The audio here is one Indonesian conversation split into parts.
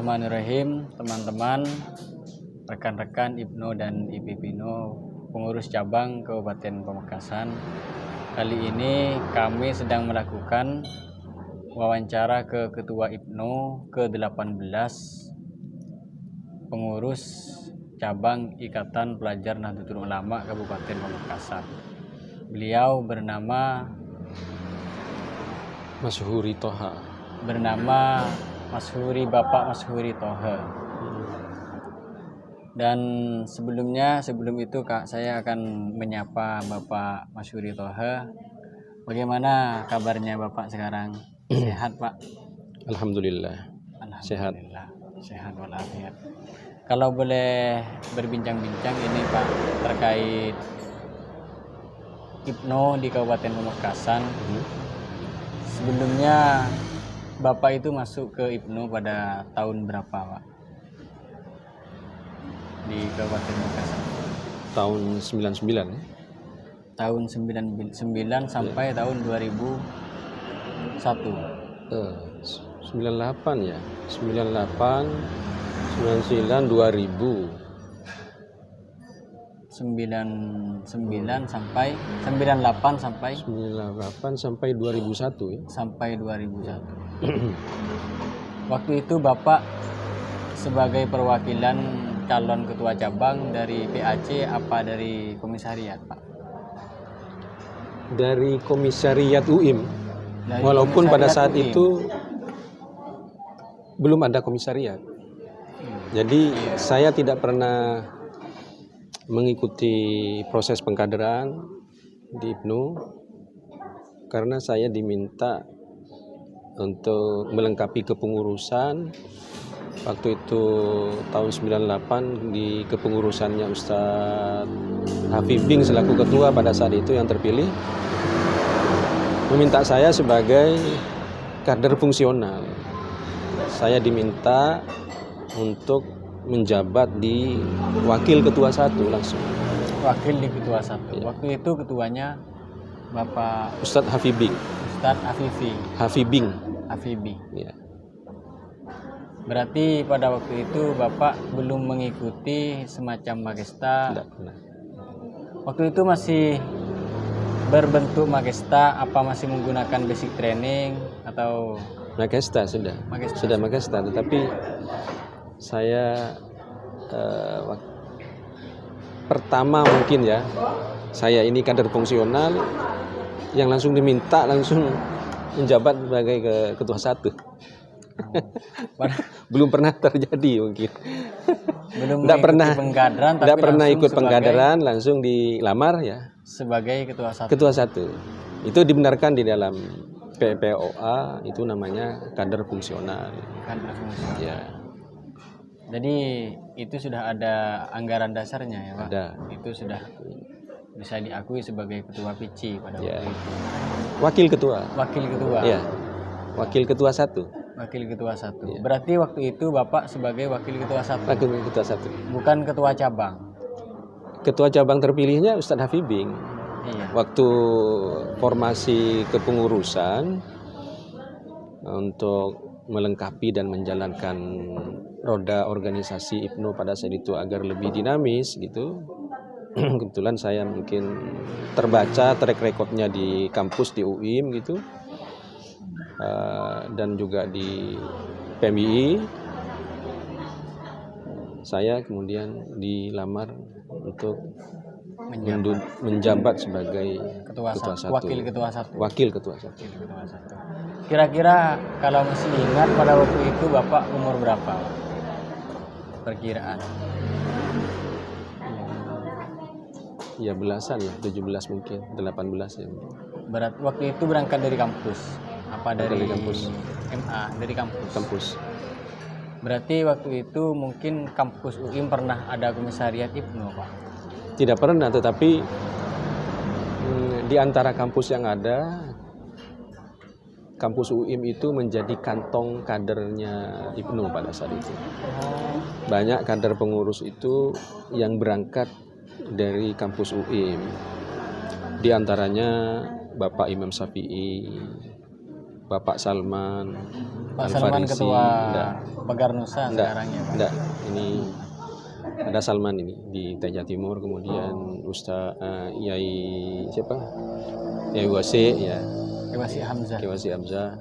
Bismillahirrahmanirrahim, teman-teman, rekan-rekan Ibnu dan IPPINO, pengurus cabang Kabupaten Pamekasan. Kali ini kami sedang melakukan wawancara ke Ketua Ibnu ke-18 pengurus cabang Ikatan Pelajar Nahdlatul Ulama Kabupaten Pamekasan. Beliau bernama Mashuri Toha. Bapak Mashuri Toha. Dan sebelum itu Kak, saya akan menyapa Bapak Mashuri Toha. Bagaimana kabarnya Bapak sekarang? Sehat, Pak? Alhamdulillah. Sehat walafiat. Kalau boleh berbincang-bincang ini Pak terkait Ibnu di Kabupaten Pamekasan. Sebelumnya Bapak itu masuk ke Ibnu pada tahun berapa, Pak? Di Kabupaten Pamekasan. Tahun 99 ya? Tahun 99 sampai tahun 2001. 98 ya. 98, 99, 2000. 98 sampai 2001 ya. Sampai 2001. Waktu itu Bapak sebagai perwakilan calon ketua cabang dari PAC apa dari komisariat, Pak? Dari komisariat UIM. Walaupun pada saat UIM itu belum ada komisariat. Jadi saya tidak pernah mengikuti proses pengkaderan di Ibnu karena saya diminta untuk melengkapi kepengurusan. Waktu itu tahun 98 di kepengurusannya Ustadz Hafibing selaku ketua pada saat itu yang terpilih meminta saya sebagai kader fungsional. Saya diminta untuk menjabat di wakil ketua 1 langsung. Wakil di ketua 1. Ya. Waktu itu ketuanya Bapak Ustadz Hafibing. Hafibing. Ya. Berarti pada waktu itu Bapak belum mengikuti semacam Magesta. Tidak pernah. Waktu itu masih berbentuk Magesta, apa masih menggunakan basic training atau Magesta sudah. Sudah Magesta, tetapi saya pertama mungkin ya, saya ini kader fungsional yang langsung diminta langsung menjabat sebagai ketua 1. Belum pernah terjadi mungkin. Tidak pernah ikut pengkaderan, langsung dilamar ya sebagai ketua 1. Ketua 1. Itu dibenarkan di dalam PPOA, itu namanya kader fungsional. Kader fungsional. Ya. Jadi itu sudah ada anggaran dasarnya ya, Pak? Ada. Itu sudah bisa diakui sebagai ketua PC pada waktu itu. Wakil ketua. Ya. Wakil ketua 1. Wakil ketua 1. Ya. Berarti waktu itu Bapak sebagai wakil ketua 1. Wakil ketua 1. Bukan ketua cabang. Ketua cabang terpilihnya Ustadz Hafibing. Iya. Waktu formasi kepengurusan untuk melengkapi dan menjalankan roda organisasi Ibnu pada saat itu agar lebih dinamis gitu. Kebetulan saya mungkin terbaca track recordnya di kampus di UIM gitu, dan juga di PMI. Saya kemudian dilamar untuk menjabat sebagai ketua 1. Wakil ketua 1. Kira-kira kalau masih ingat pada waktu itu Bapak umur berapa? Perkiraan. Ya belasan lah, 17 mungkin, 18 ya. Waktu itu berangkat dari kampus. Apa dari kampus? MA, dari kampus. Kampus. Berarti waktu itu mungkin kampus UIM pernah ada komisariat Ibnu, Pak? Tidak pernah, tetapi di antara kampus yang ada, kampus UIM itu menjadi kantong kadernya Ibnu pada saat itu. Banyak kader pengurus itu yang berangkat dari kampus UIM. Di antaranya Bapak Imam Syafi'i, Bapak Salman. Pak Salman Al-Farisi. ketua Enggak. Pagar Nusa sekarang ya Pak. Enggak, ini ada Salman ini di Teja Timur, kemudian Ustaz Yai siapa? Yai Wasi ya, Kewasi Hamzah. Kiwasi Hamzah.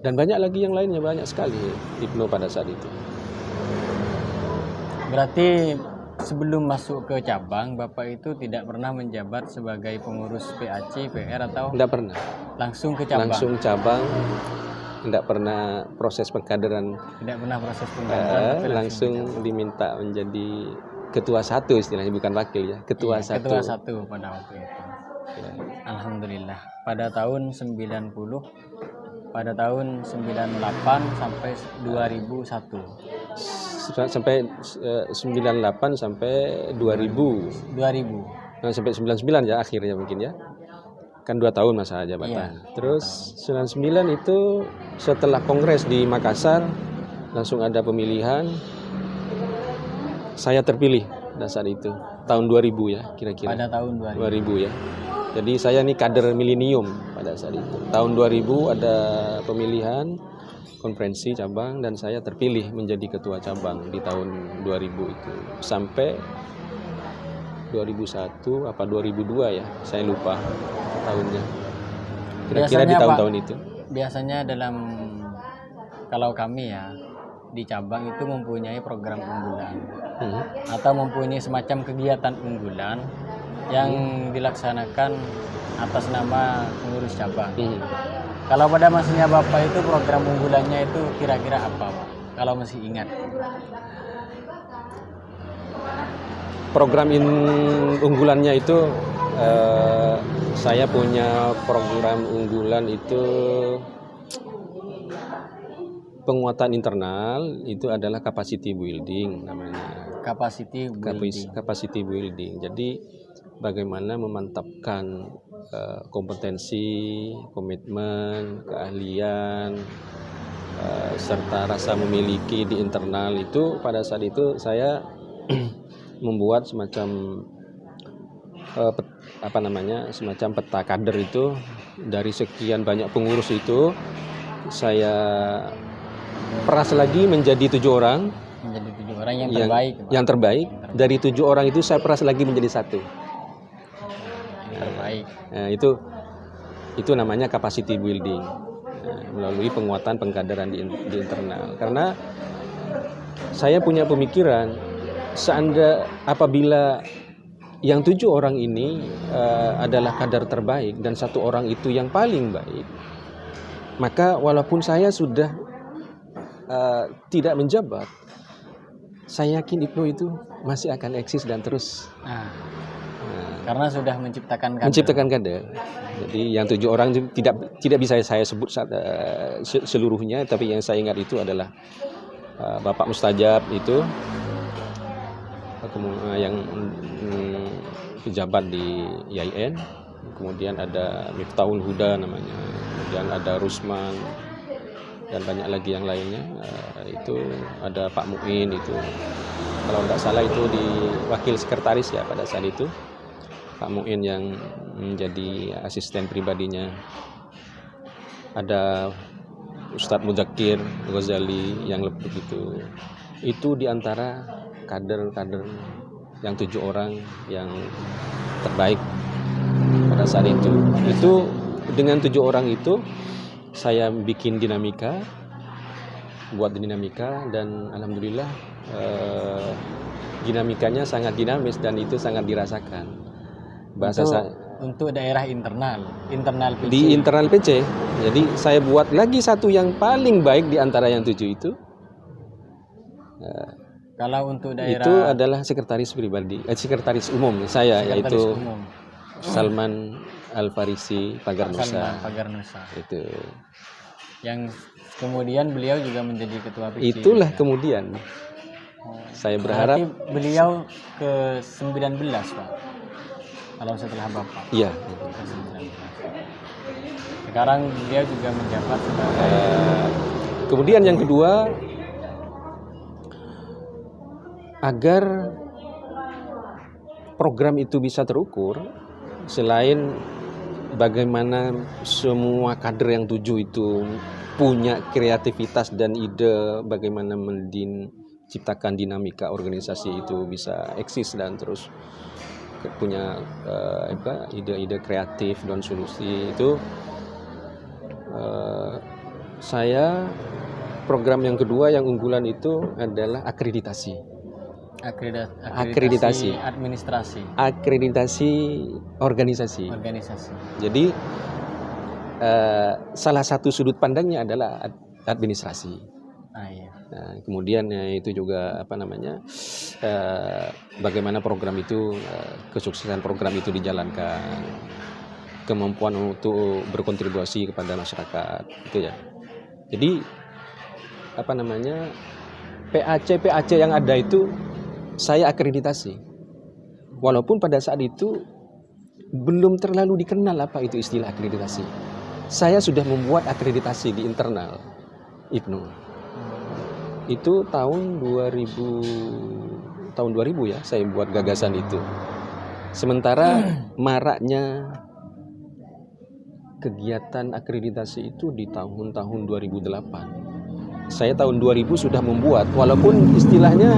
Dan banyak lagi yang lainnya, banyak sekali Ibnu pada saat itu. Berarti sebelum masuk ke cabang, Bapak itu tidak pernah menjabat sebagai pengurus PAC, PR atau Enggak pernah. langsung ke cabang? Langsung cabang, enggak pernah proses pengkaderan. Tidak pernah proses penggantian, tapi Langsung diminta menjadi ketua satu istilahnya, bukan wakil ya, ketua satu. Ketua satu pada waktu itu. Ya. Alhamdulillah. Pada tahun 90, pada tahun 98 sampai 2001. Sampai 98 sampai 2000. 2000. Nah, sampai 99 ya akhirnya mungkin ya. Kan 2 tahun masa jabatan. Iya, Terus 99 itu setelah kongres di Makassar langsung ada pemilihan. Saya terpilih pada saat itu. Tahun 2000 ya kira-kira. Pada tahun 2000. 2000 ya. Jadi saya ini kader milenium pada saat itu. Tahun 2000 ada pemilihan konferensi cabang dan saya terpilih menjadi ketua cabang di tahun 2000 itu. Sampai 2001 apa 2002 ya, saya lupa tahunnya. Kira-kira di Biasanya, tahun-tahun Pak, itu. Biasanya kalau kami ya di cabang itu mempunyai program unggulan atau mempunyai semacam kegiatan unggulan yang dilaksanakan atas nama pengurus cabang. Kalau pada masanya Bapak itu program unggulannya itu kira-kira apa Pak? Kalau masih ingat. Program unggulannya itu saya punya program unggulan itu penguatan internal, itu adalah capacity building namanya. Capacity building. Jadi bagaimana memantapkan kompetensi, komitmen, keahlian, serta rasa memiliki di internal itu. Pada saat itu saya membuat semacam semacam peta kader itu. Dari sekian banyak pengurus itu saya peras lagi menjadi 7 orang. Menjadi 7 orang yang terbaik. Yang terbaik. Dari 7 orang itu saya peras lagi menjadi 1. Terbaik. Nah, itu namanya capacity building, melalui penguatan pengkaderan di internal. Karena saya punya pemikiran, apabila yang 7 orang ini adalah kader terbaik dan 1 orang itu yang paling baik, maka walaupun saya sudah tidak menjabat, saya yakin Ibnu itu masih akan eksis dan terus. Karena sudah menciptakan kader. Jadi yang 7 orang itu tidak bisa saya sebut seluruhnya, tapi yang saya ingat itu adalah Bapak Mustajab itu, yang pejabat di IAIN, kemudian ada Miftahul Huda namanya, kemudian ada Rusman dan banyak lagi yang lainnya. Itu ada Pak Muin itu, kalau tidak salah itu di wakil sekretaris ya pada saat itu. Pak Muin yang menjadi asisten pribadinya. Ada Ustadz Mudzakir Ghazali yang lebih begitu. Itu diantara kader-kader yang 7 orang yang terbaik pada saat itu. Itu dengan 7 orang itu saya bikin dinamika, dan alhamdulillah dinamikanya sangat dinamis dan itu sangat dirasakan. Untuk daerah internal PC. Di internal PC. Jadi saya buat lagi 1 yang paling baik di antara yang 7 itu. Kalau untuk daerah itu adalah sekretaris umum saya, yaitu umum. Salman Al-Farisi Pagar Nusa. Itu. Yang kemudian beliau juga menjadi ketua PC. Itulah juga. Kemudian saya berharap beliau ke 19 Pak. Kalau setelah Bapak. Iya. Sekarang beliau juga menjabat sebagai kemudian yang kedua, agar program itu bisa terukur, selain bagaimana semua kader yang 7 itu punya kreativitas dan ide bagaimana menciptakan dinamika organisasi itu bisa eksis dan terus punya ide-ide kreatif dan solusi itu. Saya program yang kedua yang unggulan itu adalah akreditasi administrasi organisasi. Jadi salah satu sudut pandangnya adalah administrasi. Iya. Nah, kemudian itu juga bagaimana program itu kesuksesan program itu dijalankan, kemampuan untuk berkontribusi kepada masyarakat itu ya. Jadi PAC yang ada itu saya akreditasi. Walaupun pada saat itu belum terlalu dikenal apa itu istilah akreditasi. Saya sudah membuat akreditasi di internal IPNU. Itu tahun 2000 ya saya buat gagasan itu. Sementara maraknya kegiatan akreditasi itu di tahun 2008. Saya tahun 2000 sudah membuat, walaupun istilahnya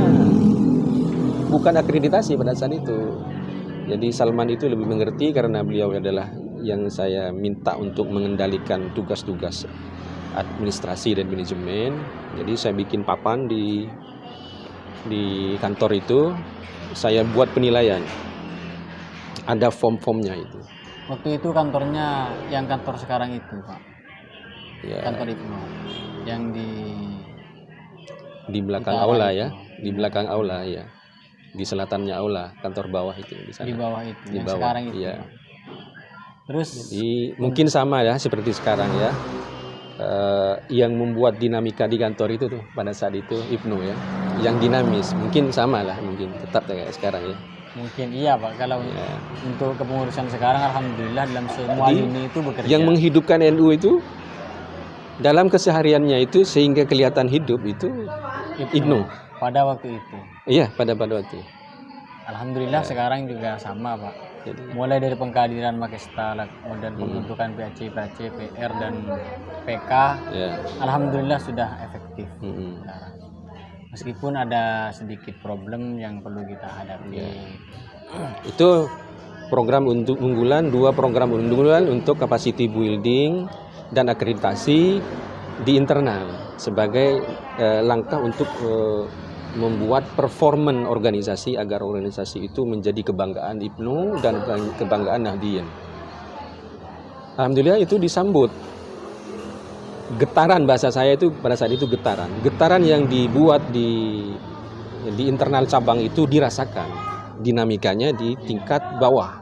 bukan akreditasi pada saat itu. Jadi Salman itu lebih mengerti karena beliau adalah yang saya minta untuk mengendalikan tugas-tugas administrasi dan manajemen. Jadi saya bikin papan di kantor itu, saya buat penilaian. Ada form-formnya itu. Waktu itu kantornya yang kantor sekarang itu, Pak. Ya. Kantor itu yang di belakang aula itu. Ya, di belakang aula ya. Di selatannya aula, kantor bawah itu di sana. Di bawah itu, di yang bawah, sekarang itu. Iya. Terus jadi mungkin sama ya seperti sekarang ya. Yang membuat dinamika di kantor itu tuh pada saat itu IPNU ya. Yang dinamis, mungkin sama lah, mungkin tetap kayak sekarang ya. Mungkin iya Pak, kalau untuk kepengurusan sekarang alhamdulillah dalam semua lini itu bekerja. Yang menghidupkan NU itu dalam kesehariannya itu sehingga kelihatan hidup itu IPNU. Pada waktu itu. Iya, pada waktu. Alhamdulillah sekarang juga sama Pak. Jadi, mulai dari pengkaderan Makesta, kemudian pembentukan PAC, PR dan PK, alhamdulillah sudah efektif. Sekarang. Meskipun ada sedikit problem yang perlu kita hadapi. Itu program untuk unggulan, 2 program unggulan untuk capacity building dan akreditasi di internal sebagai langkah untuk membuat performan organisasi agar organisasi itu menjadi kebanggaan IPNU dan kebanggaan Nahdien. Alhamdulillah itu disambut. Getaran bahasa saya itu pada saat itu getaran yang dibuat di internal cabang itu dirasakan dinamikanya di tingkat bawah.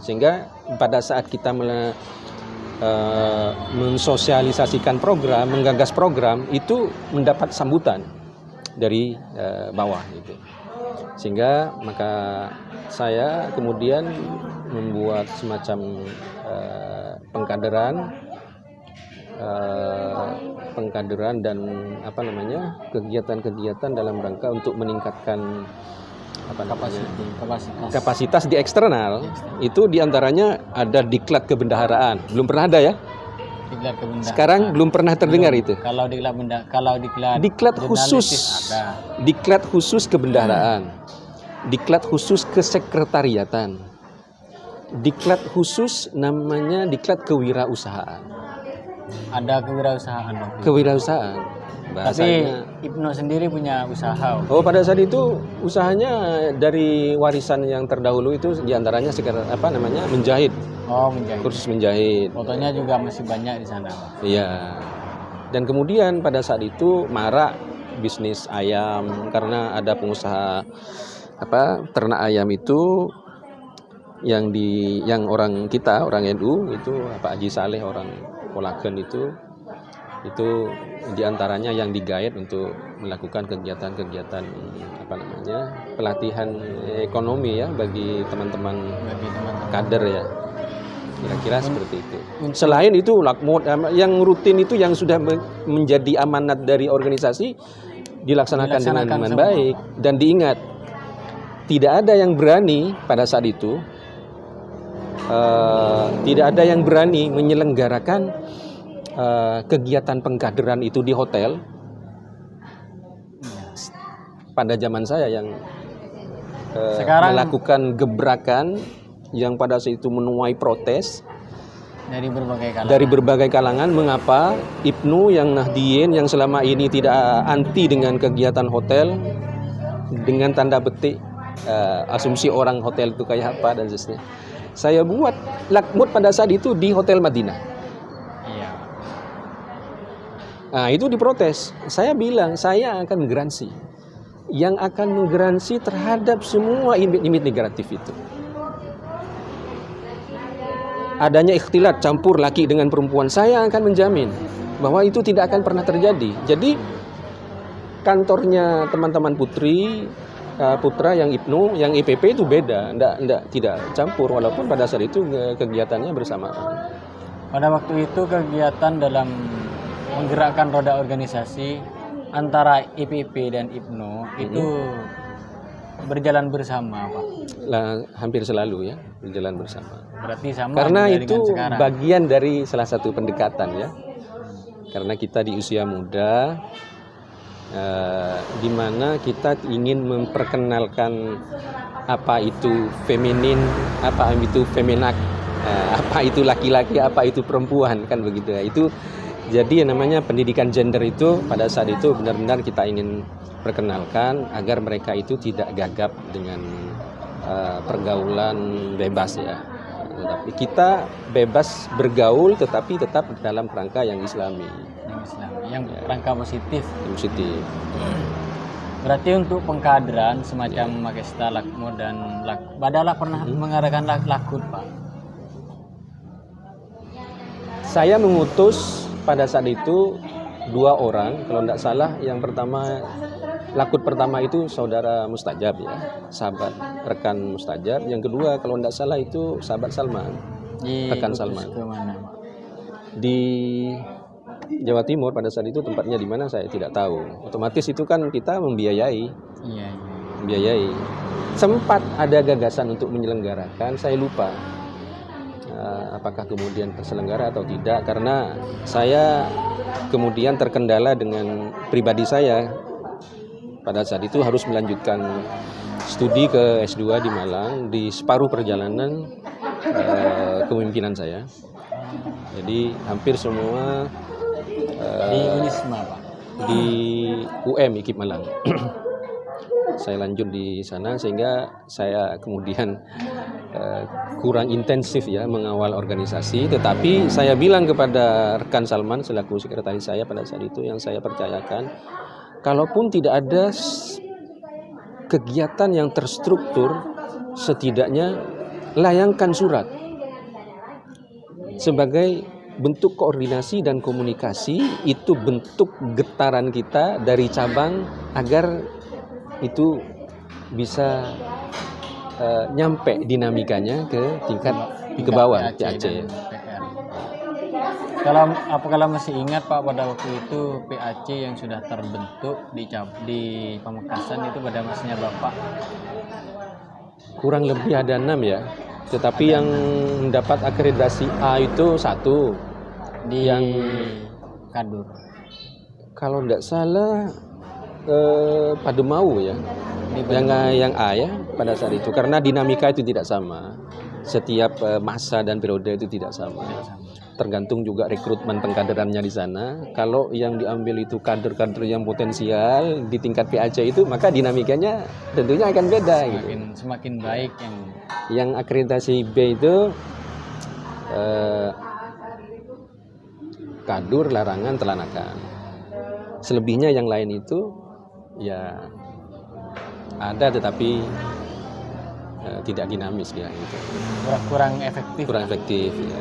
Sehingga pada saat kita mensosialisasikan program, menggagas program itu mendapat sambutan dari bawah gitu. Sehingga maka saya kemudian membuat semacam pengkaderan dan kegiatan-kegiatan dalam rangka untuk meningkatkan kapasitas di eksternal. Itu diantaranya ada diklat kebendaharaan, belum pernah ada ya. Sekarang belum pernah terdengar itu. Kalau diklat khusus ada. Diklat khusus kebendaharaan, diklat khusus kesekretariatan, diklat khusus namanya diklat kewirausahaan. Ada kewirausahaan. Bahasanya. Tapi IPNU sendiri punya usaha. Oh, pada saat itu usahanya dari warisan yang terdahulu itu diantaranya menjahit. Oh, menjahit. Kursus menjahit. Fotonya juga masih banyak di sana, Pak. Iya. Dan kemudian pada saat itu marak bisnis ayam karena ada pengusaha ternak ayam itu yang orang NU itu Pak Haji Saleh orang Polaken itu diantaranya yang digait untuk melakukan kegiatan-kegiatan pelatihan ekonomi ya bagi teman-teman kader ya. Kira-kira seperti itu. Selain itu yang rutin itu yang sudah menjadi amanat dari organisasi dilaksanakan dengan baik dan diingat tidak ada yang berani pada saat itu tidak ada yang berani menyelenggarakan kegiatan pengkaderan itu di hotel. Pada zaman saya yang Sekarang melakukan gebrakan yang pada saat itu menuai protes dari berbagai kalangan. dari berbagai kalangan. Mengapa Ibnu yang Nahdien yang selama ini tidak anti dengan kegiatan hotel, dengan tanda petik asumsi orang hotel itu kayak apa dan seterusnya. Saya buat lakmut pada saat itu di Hotel Madinah. Iya. Nah, itu diprotes. Saya bilang saya akan menggaransi. Yang akan menggaransi terhadap semua imit-imit negatif itu. Adanya ikhtilat campur laki dengan perempuan, saya akan menjamin bahwa itu tidak akan pernah terjadi. Jadi kantornya teman-teman putra yang Ibnu, yang IPP itu beda, tidak campur walaupun pada saat itu kegiatannya bersamaan. Pada waktu itu kegiatan dalam menggerakkan roda organisasi antara IPP dan Ibnu itu berjalan bersama, Pak. Lah, hampir selalu ya berjalan bersama. Berarti sama Karena juga itu dengan sekarang. bagian dari salah satu pendekatan ya. Karena kita di usia muda, di mana kita ingin memperkenalkan apa itu feminin, apa itu feminak, apa itu laki-laki, apa itu perempuan, kan begitu ya. Itu jadi yang namanya pendidikan gender itu pada saat itu benar-benar kita ingin perkenalkan agar mereka itu tidak gagap dengan pergaulan bebas ya. Tetapi kita bebas bergaul tetapi tetap dalam kerangka yang Islami. Yang rangka positif. Positif. Berarti untuk pengkaderan semacam Makesta, Lakmut dan Badalah pernah mengadakan lakut, Pak. Saya mengutus pada saat itu 2 orang, kalau tidak salah. Yang pertama, lakut pertama itu saudara Mustajab ya, sahabat rekan Mustajab. Yang kedua kalau tidak salah itu sahabat Salman, rekan Salman. Di Jawa Timur pada saat itu tempatnya di mana saya tidak tahu. Otomatis itu kan kita membiayai. Iya. Membiayai. Sempat ada gagasan untuk menyelenggarakan, saya lupa. Apakah kemudian terselenggara atau tidak, karena saya kemudian terkendala dengan pribadi saya. Pada saat itu harus melanjutkan studi ke S2 di Malang di separuh perjalanan kepemimpinan saya. Jadi hampir semua di Unisma, Pak. Di UM IKIP Malang. Saya lanjut di sana sehingga saya kemudian kurang intensif ya mengawal organisasi. Tetapi saya bilang kepada rekan Salman selaku sekretaris saya pada saat itu yang saya percayakan, kalaupun tidak ada kegiatan yang terstruktur, setidaknya layangkan surat sebagai bentuk koordinasi dan komunikasi. Itu bentuk getaran kita dari cabang agar itu bisa nyampe dinamikanya ke tingkat ke bawah PAC. Kalau masih ingat Pak, pada waktu itu PAC yang sudah terbentuk di Pamekasan itu pada masanya Bapak? Kurang lebih ada 6 ya. Tetapi yang mendapat akreditasi A itu 1 di yang Kadur. Kalau tidak salah Pademau ya. Yang A ya pada saat itu, karena dinamika itu tidak sama. Setiap masa dan periode itu tidak sama. Tergantung juga rekrutmen pengkaderannya di sana. Kalau yang diambil itu kader-kader yang potensial di tingkat PAC itu, maka dinamikanya tentunya akan beda. Semakin baik yang akreditasi B itu Kadur, Larangan, Telanakan. Selebihnya yang lain itu ya ada tetapi tidak dinamis ya gitu. Kurang efektif. Kurang efektif ya.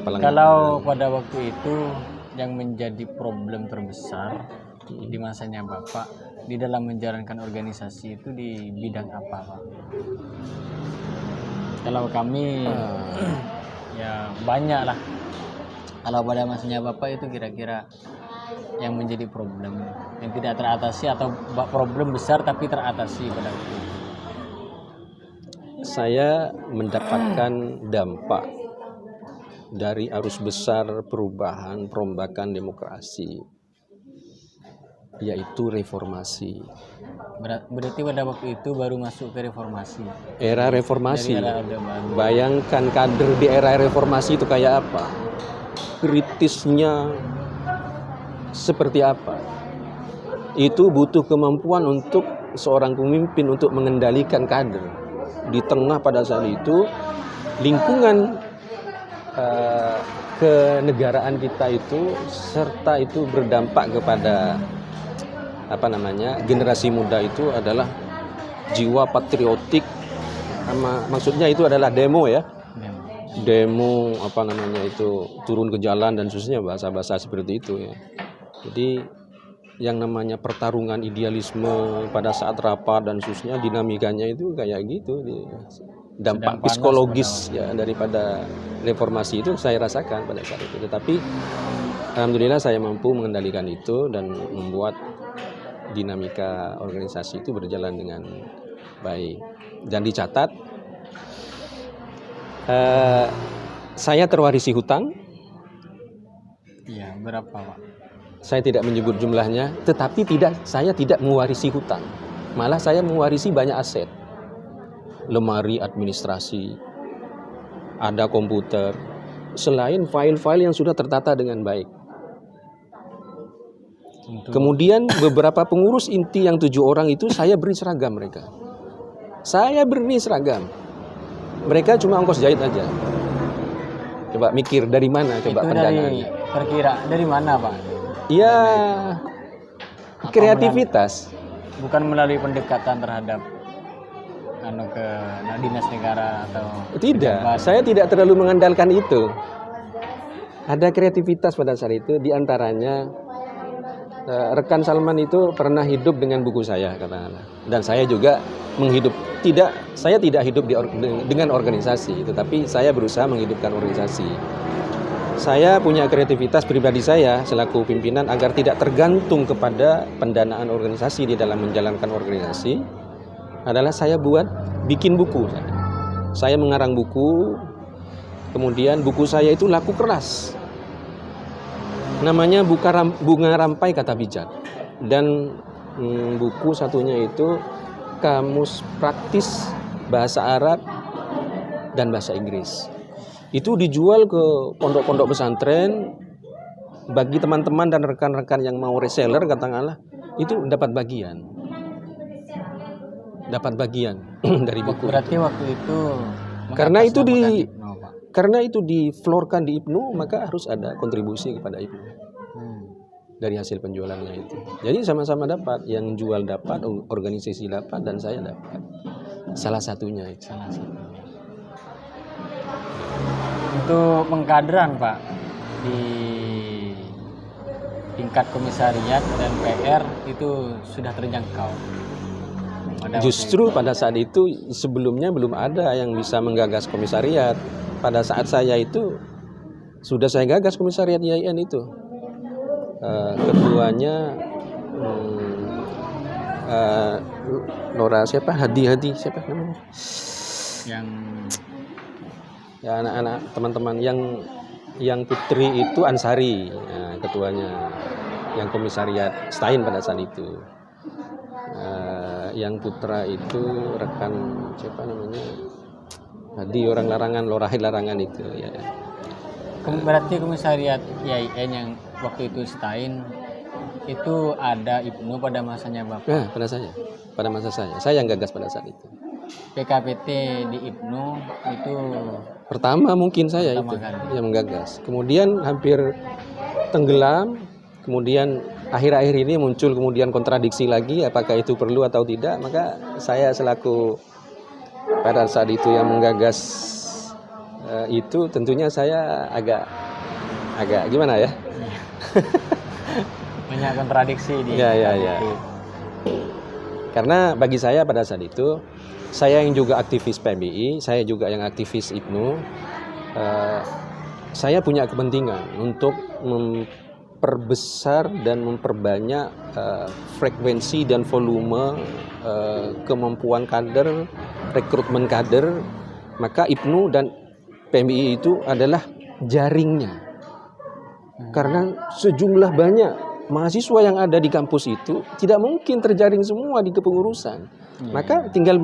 Kalau pada waktu itu yang menjadi problem terbesar di masanya Bapak di dalam menjalankan organisasi itu di bidang apa, Pak? Kalau kami ya banyak lah. Kalau pada masanya Bapak itu kira-kira yang menjadi problem yang tidak teratasi atau problem besar tapi teratasi pada waktu itu. saya mendapatkan dampak dari arus besar perubahan perombakan demokrasi, yaitu reformasi. Berarti pada waktu itu baru masuk ke reformasi. Era reformasi. Dari era Orde Baru. Bayangkan kader di era reformasi itu kayak apa? Kritisnya seperti apa? Itu butuh kemampuan untuk seorang pemimpin untuk mengendalikan kader. Di tengah pada saat itu lingkungan kenegaraan kita itu serta itu berdampak kepada generasi muda itu adalah jiwa patriotik, maksudnya itu adalah demo turun ke jalan dan seterusnya, bahasa-bahasa seperti itu ya. Jadi yang namanya pertarungan idealisme pada saat rapat dan seterusnya, dinamikanya itu kayak gitu. Dampak psikologis ya daripada reformasi itu saya rasakan pada saat itu. Tetapi alhamdulillah saya mampu mengendalikan itu dan membuat dinamika organisasi itu berjalan dengan baik. Dan dicatat, saya terwarisi hutang. Iya, berapa Pak? Saya tidak menyebut jumlahnya, tetapi saya tidak mewarisi hutang. Malah saya mewarisi banyak aset. Lemari administrasi, ada komputer, selain file-file yang sudah tertata dengan baik. Kemudian beberapa pengurus inti yang 7 orang itu saya beri seragam mereka. Saya beri seragam. Mereka cuma ongkos jahit aja. Coba mikir dari mana coba pendanaannya. Dari mana Pak? Ya, kreativitas. Bukan melalui pendekatan terhadap ke dinas negara atau tidak. Saya tidak terlalu mengandalkan itu. Ada kreativitas pada saat itu, diantaranya rekan Salman itu pernah hidup dengan buku saya katakanlah, dan saya juga saya tidak hidup dengan organisasi, tetapi saya berusaha menghidupkan organisasi. Saya punya kreativitas pribadi saya selaku pimpinan agar tidak tergantung kepada pendanaan organisasi di dalam menjalankan organisasi, adalah saya bikin buku. Saya mengarang buku, kemudian buku saya itu laku keras. Namanya Bunga Rampai Kata Bijak. Dan buku satunya itu Kamus Praktis Bahasa Arab dan Bahasa Inggris. Itu dijual ke pondok-pondok pesantren, bagi teman-teman dan rekan-rekan yang mau reseller katakanlah, itu dapat bagian dari buku. Berarti waktu itu karena itu diflorkan di IPNU, maka harus ada kontribusi kepada IPNU dari hasil penjualannya itu. Jadi sama-sama dapat, yang jual dapat, organisasi dapat, dan saya dapat. Salah satunya itu. Untuk pengkaderan Pak di tingkat komisariat dan PR itu sudah terjangkau. Justru pada saat itu sebelumnya belum ada yang bisa menggagas komisariat. Pada saat saya itu sudah saya gagas komisariat IAIN itu. Ketuanya Nora siapa? Hadi siapa namanya? Yang ya anak-anak teman-teman yang putri itu Ansari, ketuanya, yang komisariat Stein pada saat itu. Yang putra itu rekan siapa namanya, Hadi orang Larangan, Lorahid Larangan itu ya. Berarti komisariat IAIN yang waktu itu Stein itu ada IPNU pada masanya Bapak? Nah, pada masa saya yang gagas pada saat itu. PKPT di IPNU itu pertama mungkin saya itu yang menggagas. Kemudian hampir tenggelam. Kemudian akhir-akhir ini muncul kemudian kontradiksi lagi, apakah itu perlu atau tidak. Maka saya selaku pada saat itu yang menggagas itu, tentunya saya agak gimana ya? Banyak kontradiksi di ya. Karena bagi saya pada saat itu, saya yang juga aktivis PBI, saya juga yang aktivis IPNU, saya punya kepentingan untuk memperbesar dan memperbanyak frekuensi dan volume kemampuan kader rekrutmen kader, maka IPNU dan PMII itu adalah jaringnya. Karena sejumlah banyak mahasiswa yang ada di kampus itu tidak mungkin terjaring semua di kepengurusan. Maka tinggal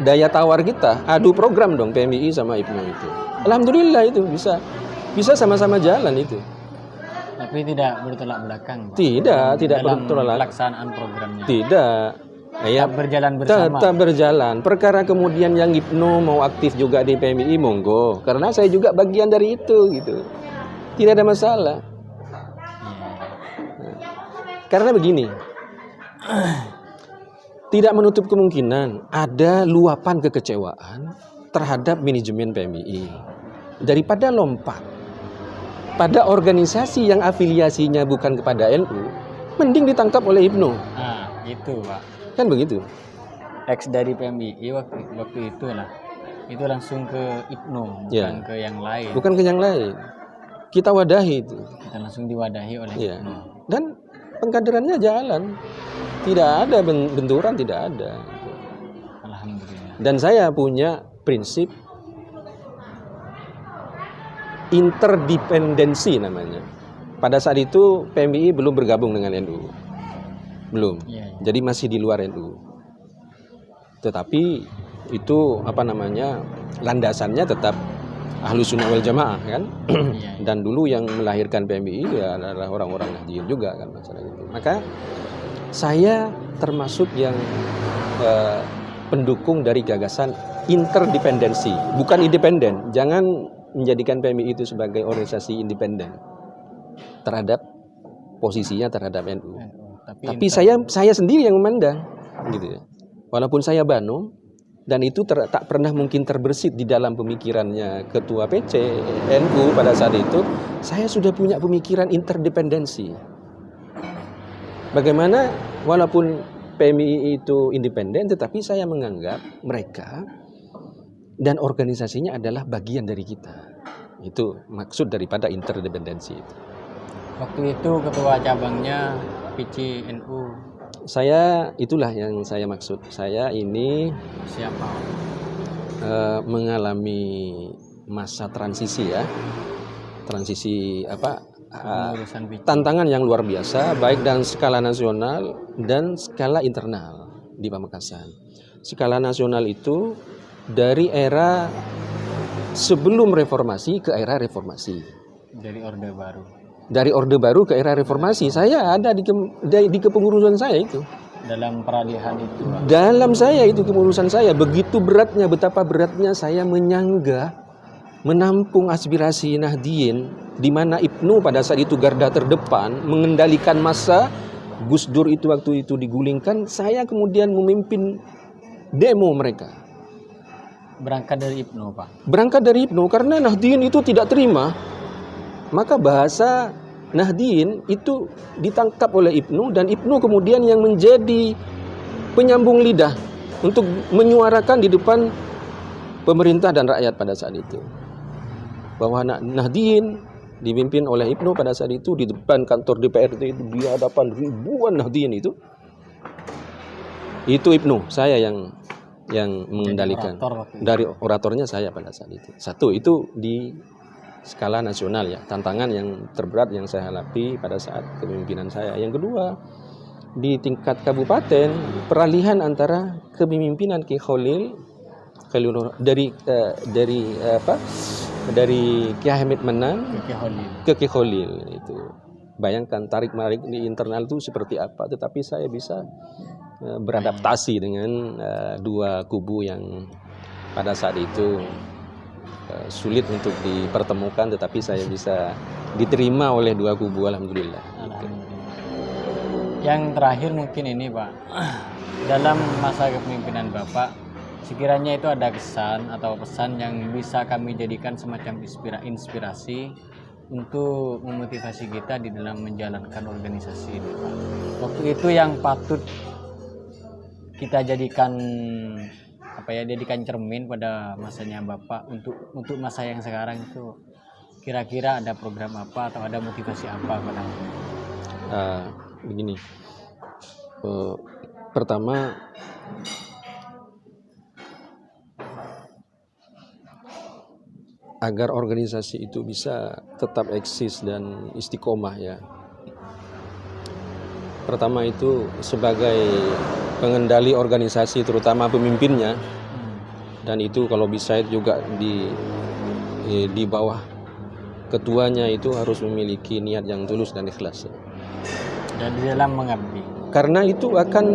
daya tawar kita, adu program dong PMII sama IPNU itu. Alhamdulillah itu bisa sama-sama jalan itu. Tapi tidak bertolak belakang, Pak. Tidak dalam bertolak. pelaksanaan programnya. Tidak. Ya, Tetap berjalan bersama. tetap berjalan. Perkara kemudian yang IPNU mau aktif juga di PMII, monggo. Karena saya juga bagian dari itu gitu. Tidak ada masalah. Karena begini, tidak menutup kemungkinan ada luapan kekecewaan terhadap manajemen PMII. Daripada lompat pada organisasi yang afiliasinya bukan kepada NU, mending ditangkap oleh IPNU. Nah, itu, Pak. Kan begitu. Ex dari PMII waktu itu lah. Itu langsung ke IPNU, bukan ke yang lain. Bukan ke yang lain. Kita wadahi itu. Kita langsung diwadahi oleh IPNU. Dan pengkaderannya jalan. Tidak ada benturan, tidak ada. Alhamdulillah. Dan saya punya prinsip interdependensi namanya. Pada saat itu PMII belum bergabung dengan NU. Belum. Jadi masih di luar NU. Tetapi itu landasannya tetap Ahlus Sunnah wal Jamaah kan. Dan dulu yang melahirkan PMII ya adalah orang-orang Nahdliyin juga kan masalah itu. Maka saya termasuk yang pendukung dari gagasan interdependensi, bukan independen. Jangan menjadikan PMII itu sebagai organisasi independen terhadap posisinya terhadap NU. Tapi saya sendiri yang memandang gitu ya. Walaupun saya Banum dan itu tak pernah mungkin terbersit di dalam pemikirannya ketua PC NU pada saat itu, saya sudah punya pemikiran interdependensi. Bagaimana walaupun PMII itu independen, tetapi saya menganggap mereka dan organisasinya adalah bagian dari kita. Itu maksud daripada interdependensi itu. Waktu itu ketua cabangnya PC NU. Saya itulah yang saya maksud. Saya ini Siapa? Mengalami masa transisi ya. Transisi tantangan yang luar biasa baik dalam skala nasional dan skala internal di Pamekasan. Skala nasional itu dari era sebelum reformasi ke era reformasi. Dari Orde Baru. Dari Orde Baru ke era reformasi. Saya ada di kepengurusan saya itu. Dalam peralihan itu. Dalam saya itu kepengurusan saya. Begitu beratnya, betapa beratnya saya menampung aspirasi Nahdliyin, di mana IPNU pada saat itu garda terdepan mengendalikan massa. Gus Dur itu waktu itu digulingkan, saya kemudian memimpin demo mereka. Berangkat dari IPNU, Pak. Berangkat dari IPNU karena Nahdliyin itu tidak terima. Maka bahasa Nahdliyin itu ditangkap oleh IPNU dan IPNU kemudian yang menjadi penyambung lidah untuk menyuarakan di depan pemerintah dan rakyat pada saat itu. Bahwa Nahdliyin dipimpin oleh IPNU pada saat itu di depan kantor DPRD itu di hadapan ribuan Nahdliyin itu IPNU, saya yang mengendalikan. Dari oratornya saya pada saat itu. Satu, itu di skala nasional ya, tantangan yang terberat yang saya hadapi pada saat kepemimpinan saya. Yang kedua, di tingkat kabupaten, peralihan antara kepemimpinan Ki Khalil dari Ki Hamid Menan ke Ki Khalil itu. Bayangkan tarik-menarik di internal itu seperti apa, tetapi saya bisa beradaptasi dengan dua kubu yang pada saat itu sulit untuk dipertemukan, tetapi saya bisa diterima oleh dua kubu, alhamdulillah. Yang terakhir mungkin ini, Pak, dalam masa kepemimpinan Bapak, sekiranya itu ada kesan atau pesan yang bisa kami jadikan semacam inspirasi untuk memotivasi kita di dalam menjalankan organisasi ini, Pak. Waktu itu yang patut kita jadikan jadikan cermin pada masanya Bapak untuk masa yang sekarang itu, kira-kira ada program apa atau ada motivasi apa pada Pertama, agar organisasi itu bisa tetap eksis dan istiqomah ya. Pertama itu sebagai pengendali organisasi terutama pemimpinnya, dan itu kalau bisa juga di bawah ketuanya itu harus memiliki niat yang tulus dan ikhlas. Dan di dalam mengabdi. Karena itu akan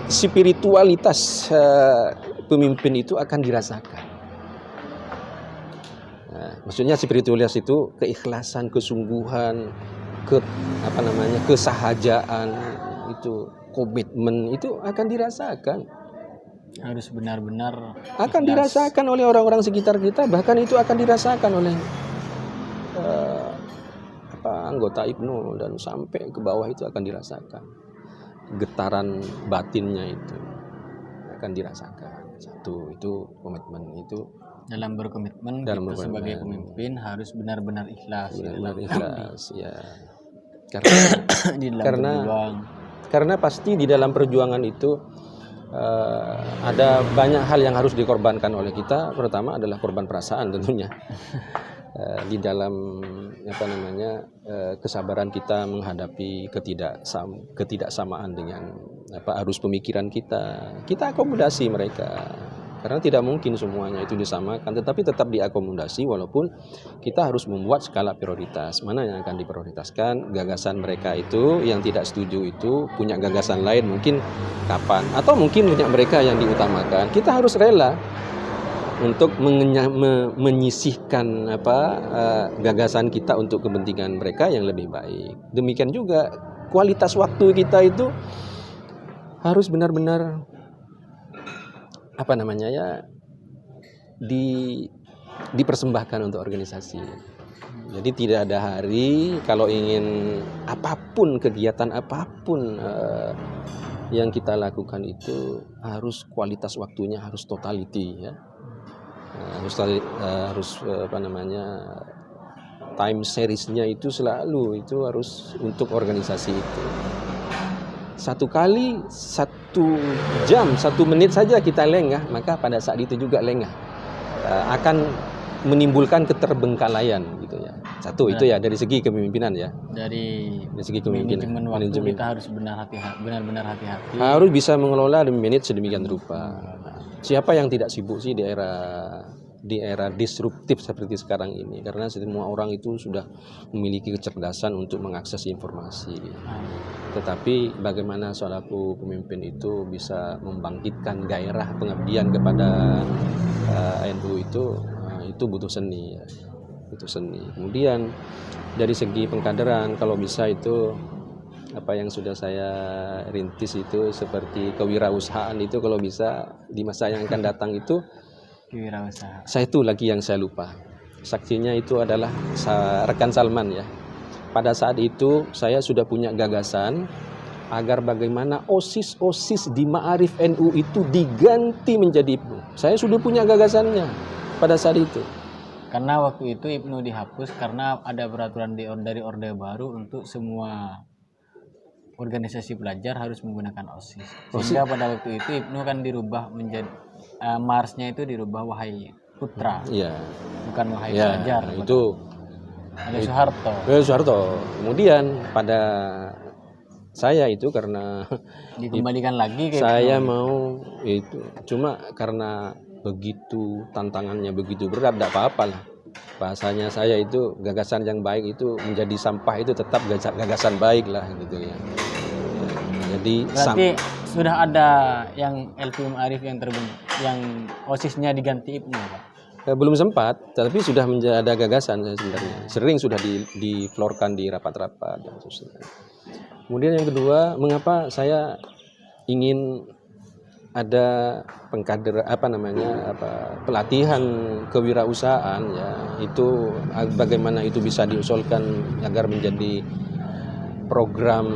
spiritualitas pemimpin itu akan dirasakan. Nah, maksudnya spiritualitas itu keikhlasan, kesungguhan, kesahajaan, itu komitmen itu akan dirasakan. Harus benar-benar akan dirasakan oleh orang-orang sekitar kita, bahkan itu akan dirasakan oleh anggota IPNU dan sampai ke bawah itu akan dirasakan. Getaran batinnya itu akan dirasakan. Satu, itu komitmen itu. Dalam berkomitmen kita sebagai pemimpin harus benar-benar ikhlas. Benar-benar ikhlas ya. Karena pasti di dalam perjuangan itu ada banyak hal yang harus dikorbankan oleh kita. Pertama adalah korban perasaan tentunya. Di dalam kesabaran kita menghadapi ketidaksamaan dengan arus pemikiran kita akomodasi mereka, karena tidak mungkin semuanya itu disamakan, tetapi tetap diakomodasi walaupun kita harus membuat skala prioritas mana yang akan diprioritaskan. Gagasan mereka itu yang tidak setuju itu punya gagasan lain mungkin kapan, atau mungkin punya mereka yang diutamakan. Kita harus rela untuk menyisihkan gagasan kita untuk kepentingan mereka yang lebih baik. Demikian juga kualitas waktu kita itu harus benar-benar dipersembahkan untuk organisasi. Jadi tidak ada hari kalau ingin apapun, kegiatan apapun yang kita lakukan itu harus kualitas waktunya harus totality ya. Harus time seriesnya itu selalu itu harus untuk organisasi itu. Satu kali 1 jam 1 menit saja kita lengah, maka pada saat itu juga lengah akan menimbulkan keterbengkalaian gitu ya. Satu itu ya dari segi kepemimpinan ya. Dari segi kepemimpinan, manajemen waktu kita harus benar-benar hati-hati. Harus bisa mengelola menit sedemikian rupa. Siapa yang tidak sibuk sih di era disruptif seperti sekarang ini, karena semua orang itu sudah memiliki kecerdasan untuk mengakses informasi. Tetapi bagaimana selaku pemimpin itu bisa membangkitkan gairah pengabdian kepada NU itu butuh seni ya. Butuh seni. Kemudian dari segi pengkaderan kalau bisa itu apa yang sudah saya rintis itu seperti kewirausahaan itu kalau bisa di masa yang akan datang itu kewirausahaan. Saya itu lagi yang saya lupa. Saksinya itu adalah rekan Salman ya. Pada saat itu saya sudah punya gagasan agar bagaimana OSIS di Ma'arif NU itu diganti menjadi IPNU. Saya sudah punya gagasannya pada saat itu. Karena waktu itu IPNU dihapus karena ada peraturan dari Orde Baru untuk semua organisasi pelajar harus menggunakan OSIS. Sehingga pada waktu itu IPNU kan dirubah menjadi Marsnya itu dirubah Wahai Putra. Iya. Bukan Wahai Pelajar. Itu ada Soeharto. Soeharto. Kemudian pada saya itu karena dikembalikan lagi ke saya IPNU. Mau itu cuma karena begitu tantangannya begitu berat, tidak apa-apa lah. Bahasanya saya itu gagasan yang baik itu menjadi sampah itu tetap gagasan baik lah gitu ya. Jadi berarti sudah ada yang LPM Arif yang terbentuk, yang OSIS-nya diganti IPNU Pak? Belum sempat, tapi sudah ada gagasan saya sebenarnya. Sering sudah diflorkan di rapat-rapat dan sebagainya. Kemudian yang kedua, mengapa saya ingin ada pelatihan kewirausahaan ya, itu bagaimana itu bisa diusulkan agar menjadi program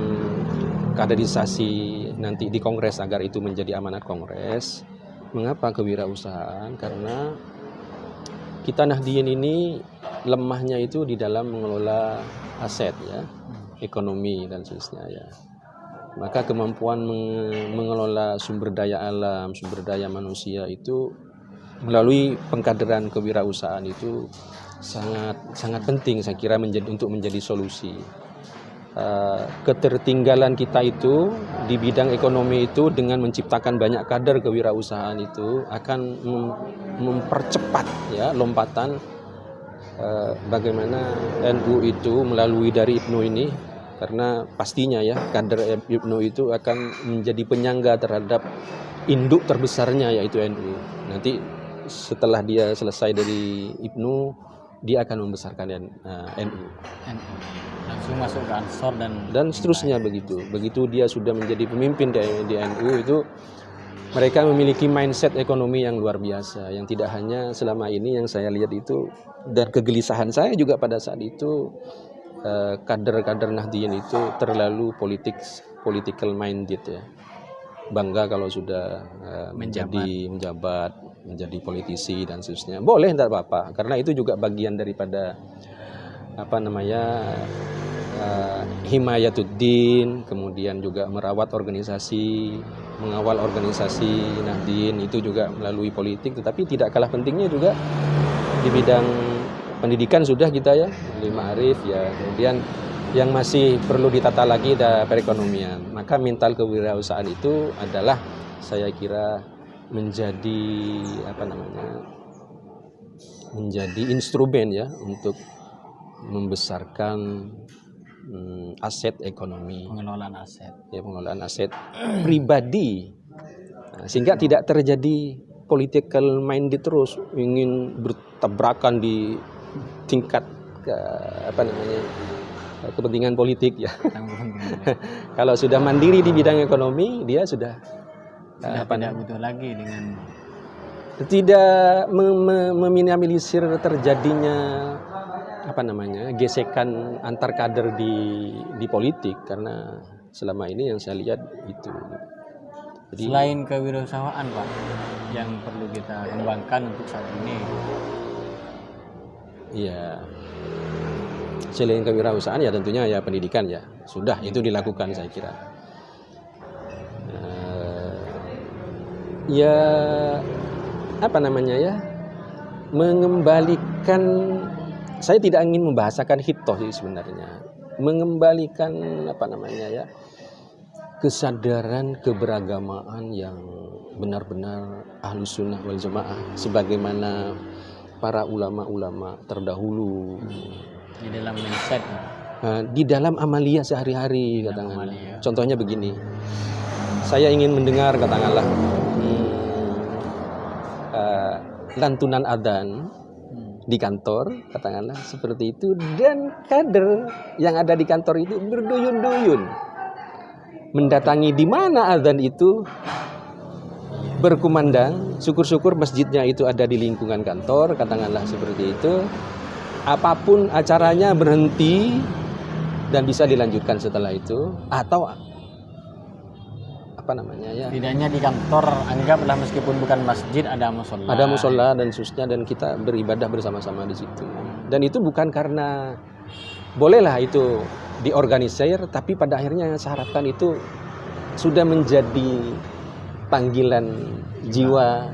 kaderisasi nanti di Kongres agar itu menjadi amanat Kongres. Mengapa kewirausahaan? Karena kita Nahdien ini lemahnya itu di dalam mengelola aset ya, ekonomi dan seterusnya ya. Maka kemampuan mengelola sumber daya alam, sumber daya manusia itu melalui pengkaderan kewirausahaan itu sangat penting saya kira untuk menjadi solusi. Ketertinggalan kita itu di bidang ekonomi itu dengan menciptakan banyak kader kewirausahaan itu akan mempercepat ya lompatan bagaimana NU itu melalui dari IPNU ini, karena pastinya ya kader IPNU itu akan menjadi penyangga terhadap induk terbesarnya yaitu NU. Nanti setelah dia selesai dari IPNU, dia akan membesarkan NU. Langsung masuk ke Ansor dan seterusnya begitu. Begitu dia sudah menjadi pemimpin di NU itu, mereka memiliki mindset ekonomi yang luar biasa, yang tidak hanya selama ini yang saya lihat itu, dan kegelisahan saya juga pada saat itu, kader-kader Nahdliyin itu terlalu political minded ya. Bangga kalau sudah menjabat, menjadi politisi dan seterusnya. Boleh, tidak apa-apa, karena itu juga bagian daripada himayatuddin, kemudian juga merawat organisasi, mengawal organisasi Nahdliyin itu juga melalui politik. Tetapi tidak kalah pentingnya juga di bidang pendidikan sudah kita ya, Ma'arif ya, kemudian yang masih perlu ditata lagi ada perekonomian. Maka mental kewirausahaan itu adalah saya kira menjadi menjadi instrumen ya untuk membesarkan aset ekonomi, pengelolaan aset pribadi, sehingga tidak terjadi political minded terus ingin bertabrakan di tingkat kepentingan politik ya. Kalau sudah mandiri di bidang ekonomi, dia sudah tidak butuh lagi dengan tidak meminimalisir terjadinya gesekan antar kader di politik, karena selama ini yang saya lihat itu. Jadi, selain kewirausahaan Pak yang perlu kita kembangkan untuk saat ini. Iya. Selain kewirausahaan ya tentunya ya pendidikan ya. Sudah itu dilakukan saya kira. Mengembalikan, saya tidak ingin membahasakan hitoh sih sebenarnya. Mengembalikan kesadaran keberagamaan yang benar-benar Ahlus Sunnah wal Jamaah sebagaimana para ulama-ulama terdahulu. Di dalam mindset, di dalam amalia sehari-hari katakanlah. Contohnya begini, saya ingin mendengar katakanlah lantunan adzan di kantor katakanlah seperti itu, dan kader yang ada di kantor itu berduyun-duyun mendatangi di mana adzan itu berkumandang. Syukur-syukur masjidnya itu ada di lingkungan kantor katakanlah seperti itu. Apapun acaranya berhenti dan bisa dilanjutkan setelah itu, atau setidaknya di kantor anggaplah meskipun bukan masjid ada musola dan seterusnya, dan kita beribadah bersama-sama di situ. Dan itu bukan karena bolehlah itu diorganisir, tapi pada akhirnya saya harapkan itu sudah menjadi panggilan jiwa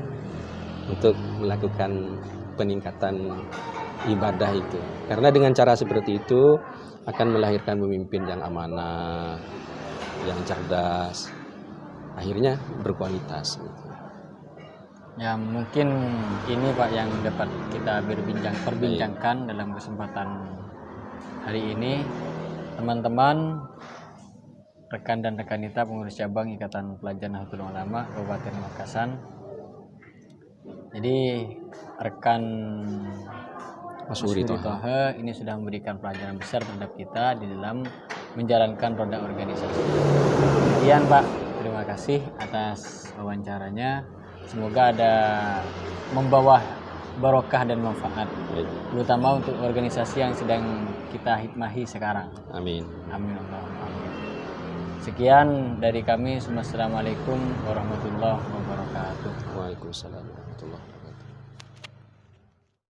untuk melakukan peningkatan ibadah itu. Karena dengan cara seperti itu akan melahirkan pemimpin yang amanah, yang cerdas, akhirnya berkualitas. Ya mungkin ini Pak yang dapat kita perbincangkan dalam kesempatan hari ini. Teman-teman, rekan dan rekan kita pengurus cabang Ikatan Pelajar Nahdlatul Ulama Kabupaten Pamekasan. Jadi rekan Mas Uri Tohe ini sudah memberikan pelajaran besar terhadap kita di dalam menjalankan roda organisasi. Sekian Pak, terima kasih atas wawancaranya. Semoga ada membawa barokah dan manfaat, terutama untuk organisasi yang sedang kita hikmahi sekarang. Amin. Amin. Sekian dari kami. Assalamualaikum warahmatullahi wabarakatuh. Waalaikumsalam warahmatullahi wabarakatuh.